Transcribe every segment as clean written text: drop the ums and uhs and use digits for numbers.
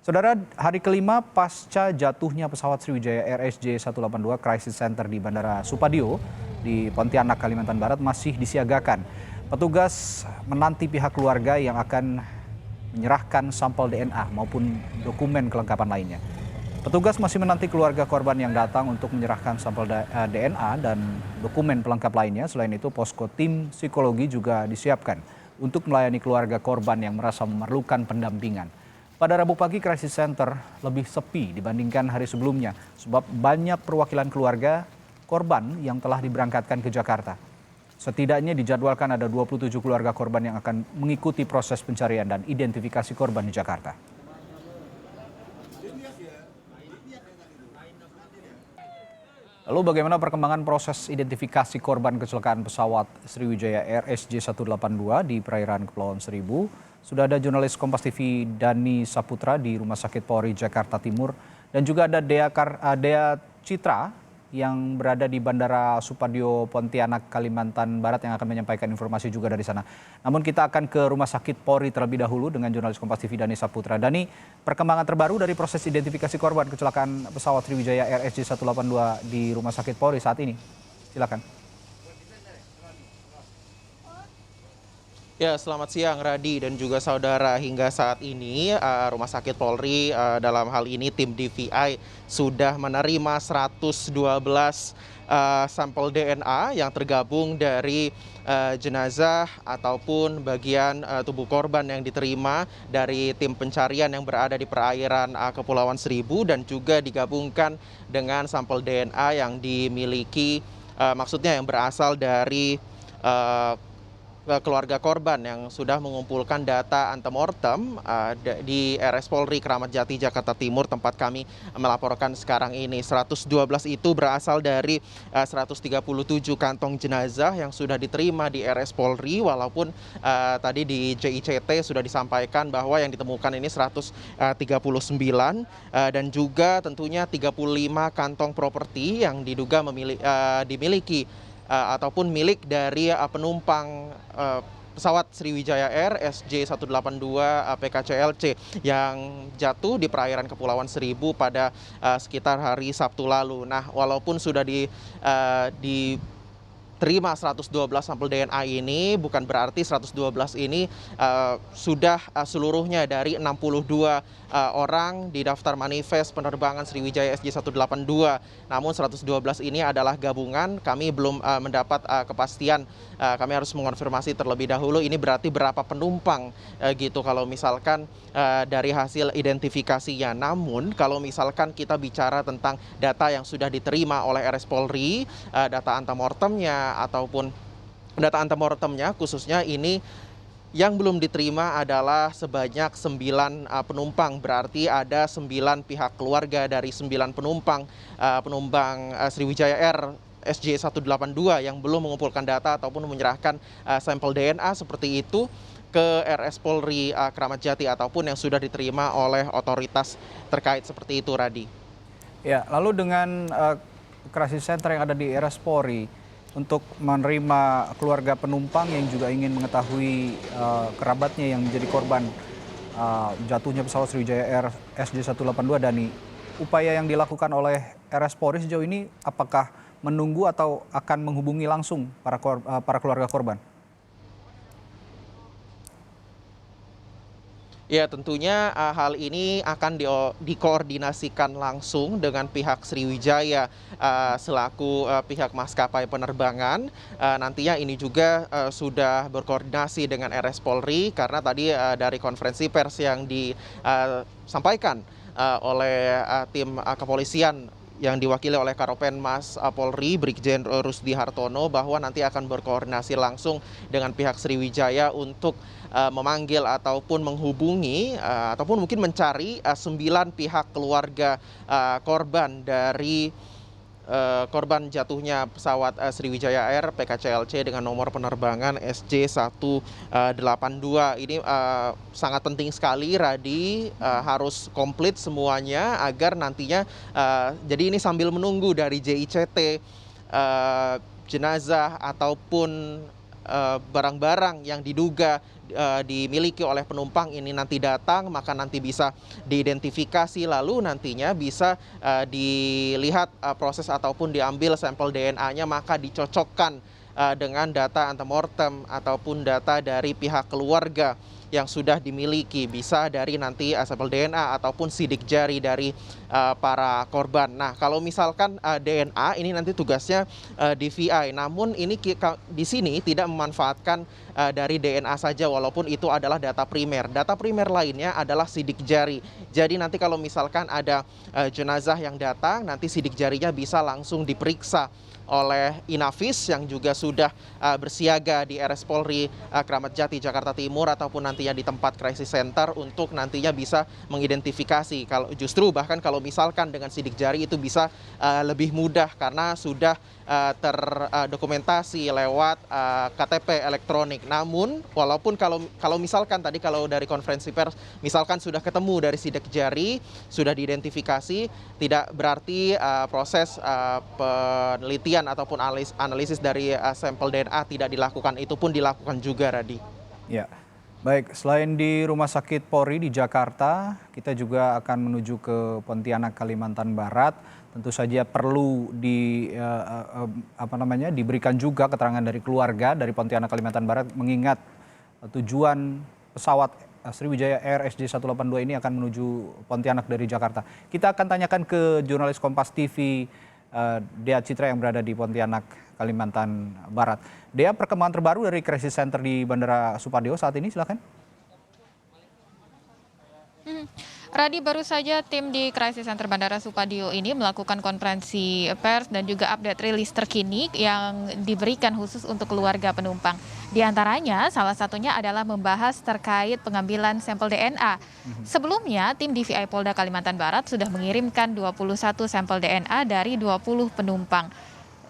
Saudara, hari kelima pasca jatuhnya pesawat Sriwijaya Air SJ182 Crisis Center di Bandara Supadio di Pontianak, Kalimantan Barat masih disiagakan. Petugas menanti pihak keluarga yang akan menyerahkan sampel DNA maupun dokumen kelengkapan lainnya. Petugas masih menanti keluarga korban yang datang untuk menyerahkan sampel DNA dan dokumen pelengkap lainnya. Selain itu, posko tim psikologi juga disiapkan untuk melayani keluarga korban yang merasa memerlukan pendampingan. Pada Rabu pagi, Crisis Center lebih sepi dibandingkan hari sebelumnya sebab banyak perwakilan keluarga korban yang telah diberangkatkan ke Jakarta. Setidaknya dijadwalkan ada 27 keluarga korban yang akan mengikuti proses pencarian dan identifikasi korban di Jakarta. Lalu bagaimana perkembangan proses identifikasi korban kecelakaan pesawat Sriwijaya Air SJ182 di perairan Kepulauan Seribu? Sudah ada jurnalis Kompas TV Dani Saputra di Rumah Sakit Polri Jakarta Timur dan juga ada Dea Citra yang berada di Bandara Supadio Pontianak, Kalimantan Barat yang akan menyampaikan informasi juga dari sana. Namun kita akan ke Rumah Sakit Polri terlebih dahulu dengan jurnalis Kompas TV Dani Saputra. Dani, perkembangan terbaru dari proses identifikasi korban kecelakaan pesawat Sriwijaya Air SJ182 di Rumah Sakit Polri saat ini. Silakan. Ya, selamat siang Radi dan juga saudara. Hingga saat ini Rumah Sakit Polri dalam hal ini tim DVI sudah menerima 112 sampel DNA yang tergabung dari jenazah ataupun bagian tubuh korban yang diterima dari tim pencarian yang berada di perairan Kepulauan Seribu dan juga digabungkan dengan sampel DNA yang dimiliki maksudnya yang berasal dari keluarga korban yang sudah mengumpulkan data antemortem di RS Polri Kramat Jati Jakarta Timur tempat kami melaporkan sekarang ini. 112 itu berasal dari 137 kantong jenazah yang sudah diterima di RS Polri, walaupun tadi di JICT sudah disampaikan bahwa yang ditemukan ini 139 dan juga tentunya 35 kantong properti yang diduga dimiliki ataupun milik dari penumpang pesawat Sriwijaya Air SJ182 PKCLC yang jatuh di perairan Kepulauan Seribu pada sekitar hari Sabtu lalu. Nah, walaupun sudah diterima 112 sampel DNA ini, bukan berarti 112 ini sudah seluruhnya dari 62 orang di daftar manifest penerbangan Sriwijaya SJ182. Namun 112 ini adalah gabungan, kami belum mendapat kepastian, kami harus mengonfirmasi terlebih dahulu ini berarti berapa penumpang gitu kalau misalkan dari hasil identifikasinya. Namun kalau misalkan kita bicara tentang data yang sudah diterima oleh RS Polri, data antemortemnya ataupun data antemortemnya khususnya ini yang belum diterima adalah sebanyak 9 penumpang. Berarti ada 9 pihak keluarga dari 9 penumpang Sriwijaya Air SJ182 yang belum mengumpulkan data ataupun menyerahkan sampel DNA seperti itu ke RS Polri Kramat Jati ataupun yang sudah diterima oleh otoritas terkait seperti itu, Radi. Ya, lalu dengan Crisis Center yang ada di RS Polri, untuk menerima keluarga penumpang yang juga ingin mengetahui kerabatnya yang menjadi korban jatuhnya pesawat Sriwijaya Air SJ182, Dani, upaya yang dilakukan oleh RS Polri sejauh ini apakah menunggu atau akan menghubungi langsung para keluarga korban? Ya, tentunya hal ini akan dikoordinasikan langsung dengan pihak Sriwijaya selaku pihak maskapai penerbangan. Nantinya ini juga sudah berkoordinasi dengan RS Polri karena tadi dari konferensi pers yang disampaikan oleh tim kepolisian yang diwakili oleh Karopenmas Polri Brigjen Rusdi Hartono bahwa nanti akan berkoordinasi langsung dengan pihak Sriwijaya untuk memanggil ataupun menghubungi ataupun mungkin mencari 9 pihak keluarga korban dari korban jatuhnya pesawat Sriwijaya Air PKCLC dengan nomor penerbangan SJ182. Ini sangat penting sekali, Radi, harus komplit semuanya agar nantinya jadi ini sambil menunggu dari JICT jenazah ataupun barang-barang yang diduga dimiliki oleh penumpang ini nanti datang, maka nanti bisa diidentifikasi, lalu nantinya bisa dilihat proses ataupun diambil sampel DNA-nya, maka dicocokkan dengan data antemortem ataupun data dari pihak keluarga yang sudah dimiliki, bisa dari nanti sampel DNA ataupun sidik jari dari para korban. Nah, kalau misalkan DNA ini nanti tugasnya DVI, namun ini di sini tidak memanfaatkan dari DNA saja, walaupun itu adalah data primer. Data primer lainnya adalah sidik jari. Jadi nanti kalau misalkan ada jenazah yang datang, nanti sidik jarinya bisa langsung diperiksa oleh Inavis yang juga sudah bersiaga di RS Polri Kramat Jati Jakarta Timur ataupun nantinya di tempat crisis center untuk nantinya bisa mengidentifikasi. Kalau justru bahkan kalau misalkan dengan sidik jari itu bisa lebih mudah karena sudah terdokumentasi lewat KTP elektronik. Namun walaupun kalau misalkan tadi kalau dari konferensi pers misalkan sudah ketemu dari sidik jari, sudah diidentifikasi, tidak berarti proses penelitian ataupun analisis dari sampel DNA tidak dilakukan, itu pun dilakukan juga, Radi. Ya, baik. Selain di Rumah Sakit Polri di Jakarta, kita juga akan menuju ke Pontianak, Kalimantan Barat. Tentu saja perlu diberikan juga keterangan dari keluarga dari Pontianak, Kalimantan Barat, mengingat tujuan pesawat Sriwijaya Air SJ182 ini akan menuju Pontianak dari Jakarta. Kita akan tanyakan ke jurnalis Kompas TV Dea Citra yang berada di Pontianak, Kalimantan Barat. Dea, perkembangan terbaru dari crisis center di Bandara Supadio saat ini, silakan. Radi, baru saja tim di Crisis Center Bandara Supadio ini melakukan konferensi pers dan juga update rilis terkini yang diberikan khusus untuk keluarga penumpang. Di antaranya, salah satunya adalah membahas terkait pengambilan sampel DNA. Sebelumnya, tim DVI Polda Kalimantan Barat sudah mengirimkan 21 sampel DNA dari 20 penumpang.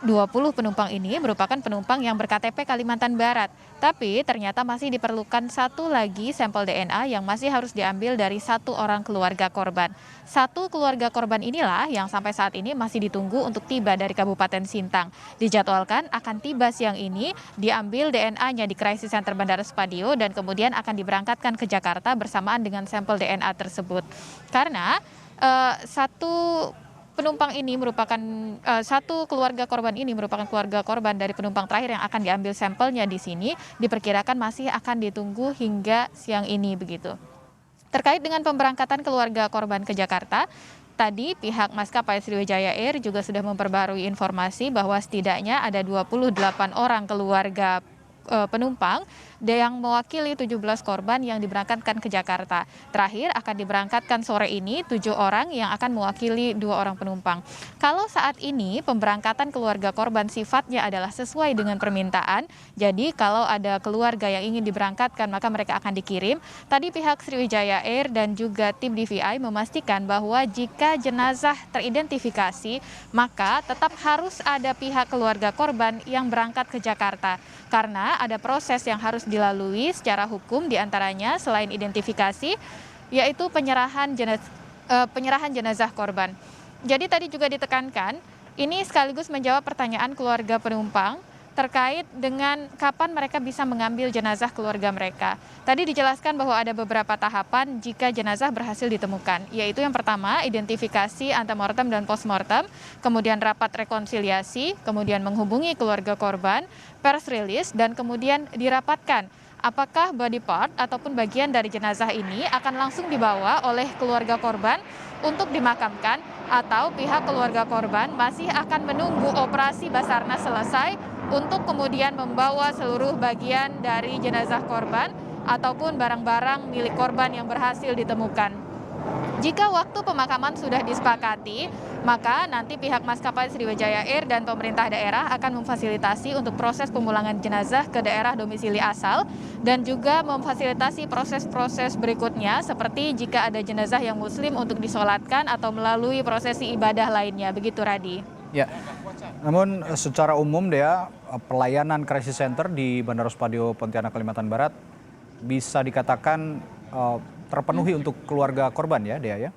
20 penumpang ini merupakan penumpang yang berKTP Kalimantan Barat. Tapi ternyata masih diperlukan satu lagi sampel DNA yang masih harus diambil dari satu orang keluarga korban. Satu keluarga korban inilah yang sampai saat ini masih ditunggu untuk tiba dari Kabupaten Sintang. Dijadwalkan akan tiba siang ini, diambil DNA-nya di Crisis Center Bandara Supadio dan kemudian akan diberangkatkan ke Jakarta bersamaan dengan sampel DNA tersebut. Karena satu keluarga korban ini merupakan keluarga korban dari penumpang terakhir yang akan diambil sampelnya di sini, diperkirakan masih akan ditunggu hingga siang ini begitu. Terkait dengan pemberangkatan keluarga korban ke Jakarta, tadi pihak maskapai Sriwijaya Air juga sudah memperbarui informasi bahwa setidaknya ada 28 orang keluarga penumpang yang mewakili 17 korban yang diberangkatkan ke Jakarta. Terakhir akan diberangkatkan sore ini 7 orang yang akan mewakili 2 orang penumpang. Kalau saat ini pemberangkatan keluarga korban sifatnya adalah sesuai dengan permintaan, jadi kalau ada keluarga yang ingin diberangkatkan maka mereka akan dikirim. Tadi pihak Sriwijaya Air dan juga tim DVI memastikan bahwa jika jenazah teridentifikasi, maka tetap harus ada pihak keluarga korban yang berangkat ke Jakarta. Karena ada proses yang harus dilalui secara hukum, diantaranya selain identifikasi, yaitu penyerahan jenazah korban. Jadi tadi juga ditekankan, ini sekaligus menjawab pertanyaan keluarga penumpang terkait dengan kapan mereka bisa mengambil jenazah keluarga mereka. Tadi dijelaskan bahwa ada beberapa tahapan jika jenazah berhasil ditemukan, yaitu yang pertama identifikasi antemortem dan postmortem, kemudian rapat rekonsiliasi, kemudian menghubungi keluarga korban, press release, dan kemudian dirapatkan apakah body part ataupun bagian dari jenazah ini akan langsung dibawa oleh keluarga korban untuk dimakamkan atau pihak keluarga korban masih akan menunggu operasi Basarnas selesai untuk kemudian membawa seluruh bagian dari jenazah korban ataupun barang-barang milik korban yang berhasil ditemukan. Jika waktu pemakaman sudah disepakati, maka nanti pihak maskapai Sriwijaya Air dan pemerintah daerah akan memfasilitasi untuk proses pemulangan jenazah ke daerah domisili asal dan juga memfasilitasi proses-proses berikutnya seperti jika ada jenazah yang muslim untuk disolatkan atau melalui prosesi ibadah lainnya. Begitu, Radi. Ya, namun secara umum Dea, pelayanan crisis center di Bandara Supadio Pontianak, Kalimantan Barat bisa dikatakan terpenuhi untuk keluarga korban ya, Dea ya?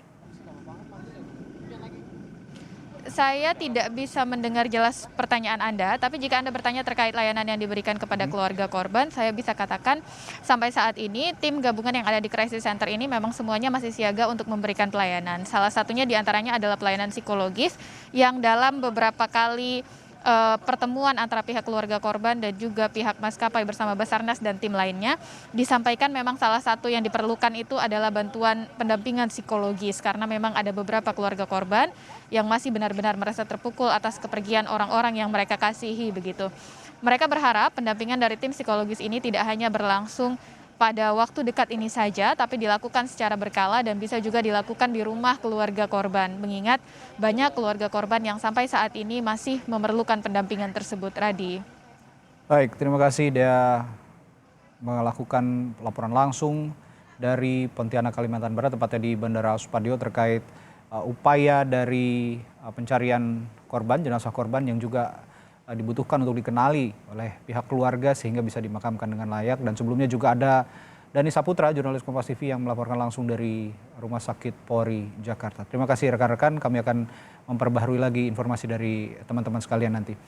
Saya tidak bisa mendengar jelas pertanyaan Anda, tapi jika Anda bertanya terkait layanan yang diberikan kepada keluarga korban, saya bisa katakan sampai saat ini tim gabungan yang ada di Crisis Center ini memang semuanya masih siaga untuk memberikan pelayanan. Salah satunya diantaranya adalah pelayanan psikologis yang dalam beberapa kali pertemuan antara pihak keluarga korban dan juga pihak maskapai bersama Basarnas dan tim lainnya disampaikan memang salah satu yang diperlukan itu adalah bantuan pendampingan psikologis karena memang ada beberapa keluarga korban yang masih benar-benar merasa terpukul atas kepergian orang-orang yang mereka kasihi begitu. Mereka berharap pendampingan dari tim psikologis ini tidak hanya berlangsung pada waktu dekat ini saja, tapi dilakukan secara berkala dan bisa juga dilakukan di rumah keluarga korban. Mengingat banyak keluarga korban yang sampai saat ini masih memerlukan pendampingan tersebut, Radi. Baik, terima kasih Dea melakukan laporan langsung dari Pontianak, Kalimantan Barat, tepatnya di Bandara Supadio terkait upaya dari pencarian korban, jenazah korban yang juga dibutuhkan untuk dikenali oleh pihak keluarga sehingga bisa dimakamkan dengan layak. Dan sebelumnya juga ada Dani Saputra, jurnalis Kompas TV yang melaporkan langsung dari Rumah Sakit Polri Jakarta. Terima kasih rekan-rekan, kami akan memperbaharui lagi informasi dari teman-teman sekalian nanti.